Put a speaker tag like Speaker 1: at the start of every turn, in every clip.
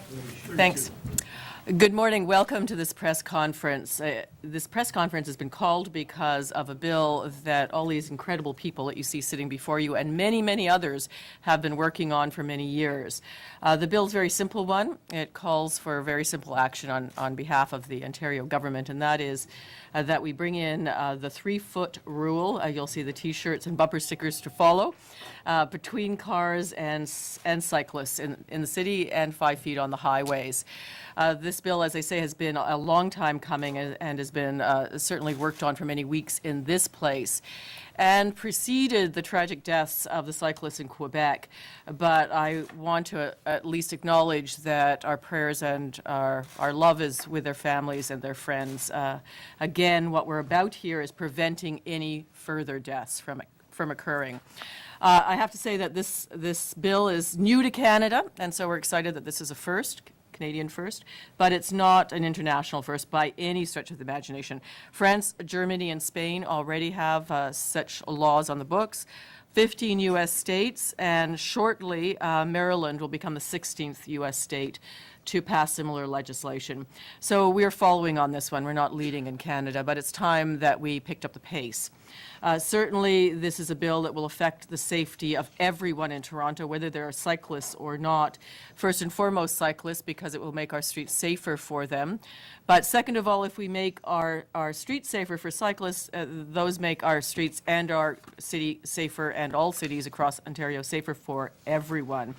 Speaker 1: Thanks. Good morning. Welcome to this press conference. This press conference has been called because of a bill that all these incredible people that you see sitting before you and many, many others have been working on for many years. The bill is a very simple one. It calls for very simple action on behalf of the Ontario government, and that is that we bring in the 3-foot rule. You'll see the T-shirts and bumper stickers to follow between cars and cyclists in the city and 5 feet on the highways. This bill, as I say, has been a long time coming and has been certainly worked on for many weeks in this place and preceded the tragic deaths of the cyclists in Quebec. But I want to at least acknowledge that our prayers and our love is with their families and their friends. Again, what we're about here is preventing any further deaths from occurring. I have to say that this bill is new to Canada, and so we're excited that this is a first. Canadian first, but it's not an international first by any stretch of the imagination. France, Germany, and Spain already have such laws on the books. 15 U.S. states, and shortly Maryland will become the 16th U.S. state to pass similar legislation. So we're following on this one. We're not leading in Canada, but it's time that we picked up the pace. Certainly, this is a bill that will affect the safety of everyone in Toronto, whether they're cyclists or not. First and foremost, cyclists, because it will make our streets safer for them. But second of all, if we make our streets safer for cyclists, those make our streets and our city safer, and all cities across Ontario safer for everyone.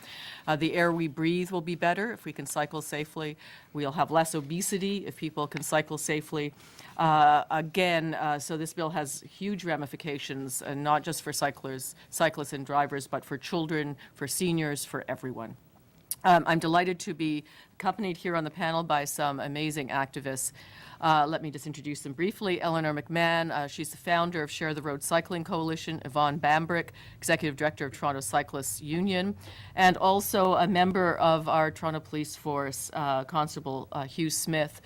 Speaker 1: The air we breathe will be better if we can cycle safely. We'll have less obesity if people can cycle safely. So this bill has huge ramifications, not just for cyclists and drivers, but for children, for seniors, for everyone. I'm delighted to be accompanied here on the panel by some amazing activists. Let me just introduce them briefly. Eleanor McMahon, she's the founder of Share the Road Cycling Coalition. Yvonne Bambrick, Executive Director of Toronto Cyclists Union, and also a member of our Toronto Police Force, Constable Hugh Smith,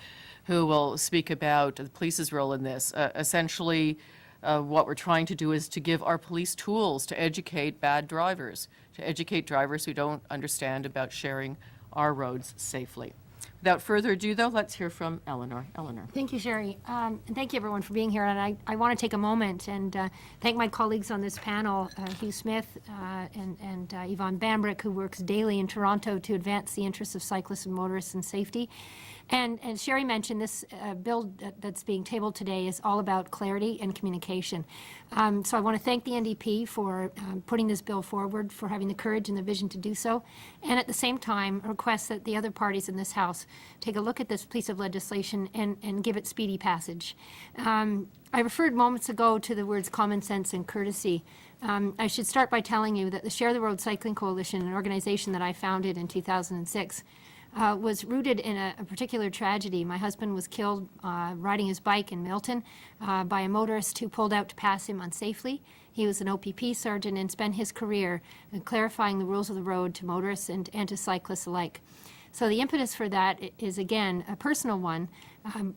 Speaker 1: who will speak about the police's role in this. Essentially, what we're trying to do is to give our police tools to educate bad drivers, to educate drivers who don't understand about sharing our roads safely. Without further ado, though, let's hear from Eleanor. Eleanor.
Speaker 2: Thank you, Cheri. And thank you, everyone, for being here. And I want to take a moment and thank my colleagues on this panel, Hugh Smith and Yvonne Bambrick, who works daily in Toronto to advance the interests of cyclists and motorists and safety. And Cheri mentioned this bill that's being tabled today is all about clarity and communication. So I want to thank the NDP for putting this bill forward, for having the courage and the vision to do so, and at the same time request that the other parties in this House take a look at this piece of legislation and give it speedy passage. I referred moments ago to the words common sense and courtesy. I should start by telling you that the Share the Road Cycling Coalition, an organization that I founded in 2006, was rooted in a particular tragedy. My husband was killed riding his bike in Milton by a motorist who pulled out to pass him unsafely. He was an OPP sergeant and spent his career clarifying the rules of the road to motorists and to cyclists alike. So the impetus for that is, again, a personal one,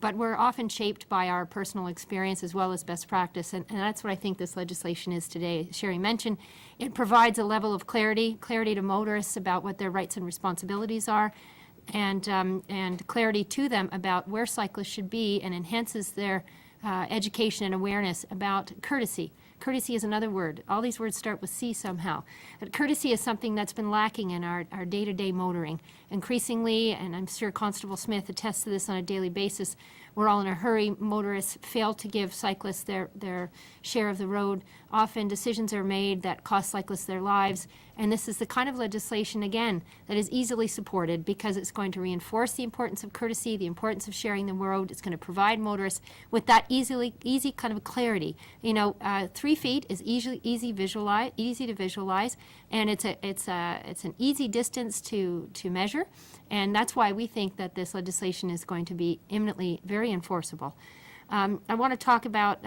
Speaker 2: but we're often shaped by our personal experience as well as best practice, and that's what I think this legislation is today. Cheri mentioned it provides a level of clarity to motorists about what their rights and responsibilities are, and clarity to them about where cyclists should be, and enhances their education and awareness about courtesy. Courtesy is another word. All these words start with C somehow. But courtesy is something that's been lacking in our day-to-day motoring. Increasingly, and I'm sure Constable Smith attests to this on a daily basis, we're all in a hurry. Motorists fail to give cyclists their share of the road. Often decisions are made that cost cyclists their lives. And this is the kind of legislation, again, that is easily supported because it's going to reinforce the importance of courtesy, the importance of sharing the road. It's going to provide motorists with that easy kind of clarity. 3 feet is easy to visualize, and it's an easy distance to measure. And that's why we think that this legislation is going to be imminently very enforceable. I want to talk about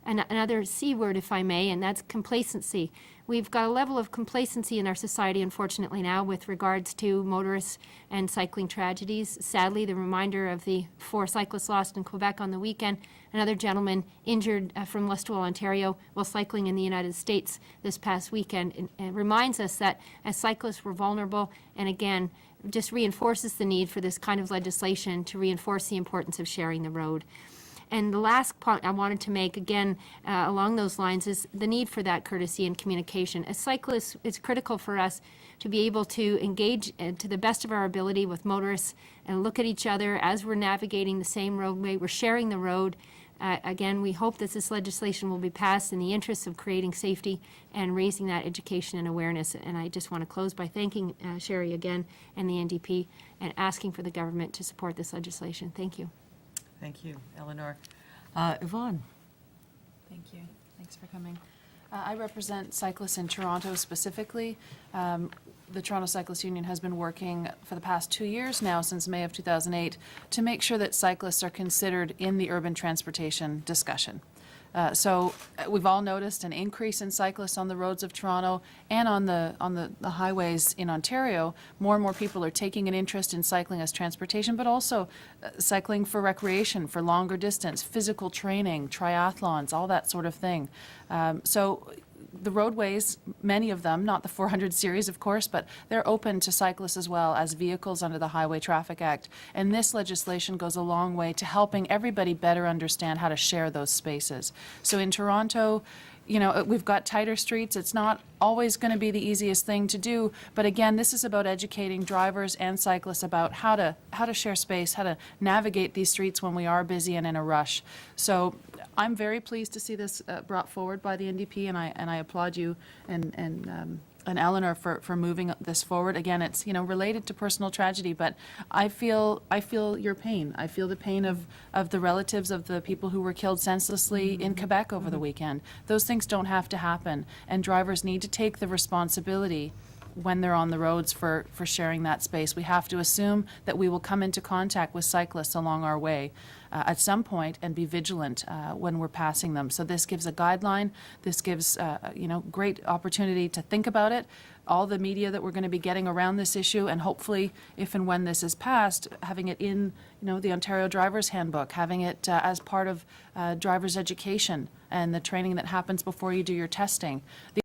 Speaker 2: another C word, if I may, and that's complacency. We've got a level of complacency in our society, unfortunately, now with regards to motorists and cycling tragedies. Sadly, the reminder of the 4 cyclists lost in Quebec on the weekend, another gentleman injured from Listowel, Ontario, while cycling in the United States this past weekend, and reminds us that as cyclists we're vulnerable, and again, just reinforces the need for this kind of legislation to reinforce the importance of sharing the road. And the last point I wanted to make, again, along those lines, is the need for that courtesy and communication. As cyclists, it's critical for us to be able to engage to the best of our ability with motorists and look at each other as we're navigating the same roadway. We're sharing the road. Again, we hope that this legislation will be passed in the interests of creating safety and raising that education and awareness. And I just want to close by thanking Cheri again and the NDP and asking for the government to support this legislation. Thank you.
Speaker 1: Thank you, Eleanor. Yvonne?
Speaker 3: Thank you. Thanks for coming. I represent cyclists in Toronto specifically. The Toronto Cyclists Union has been working for the past 2 years now, since May of 2008, to make sure that cyclists are considered in the urban transportation discussion. So we've all noticed an increase in cyclists on the roads of Toronto and on the highways in Ontario. More and more people are taking an interest in cycling as transportation, but also cycling for recreation, for longer distance, physical training, triathlons, all that sort of thing. So the roadways, many of them, not the 400 series, of course, but they're open to cyclists as well as vehicles under the Highway Traffic Act. And this legislation goes a long way to helping everybody better understand how to share those spaces. So in Toronto, you know, we've got tighter streets. It's not always going to be the easiest thing to do, but again, this is about educating drivers and cyclists about how to share space, how to navigate these streets when we are busy and in a rush. So I'm very pleased to see this brought forward by the NDP, and I applaud you and Eleanor for moving this forward. Again, it's, you know, related to personal tragedy, but I feel your pain. I feel the pain of the relatives of the people who were killed senselessly in Quebec over the weekend. Those things don't have to happen, and drivers need to take the responsibility when they're on the roads for sharing that space. We have to assume that we will come into contact with cyclists along our way at some point and be vigilant when we're passing them. So this gives a guideline. This gives great opportunity to think about it. All the media that we're going to be getting around this issue, and hopefully, if and when this is passed, having it in the Ontario Driver's Handbook, having it as part of driver's education and the training that happens before you do your testing.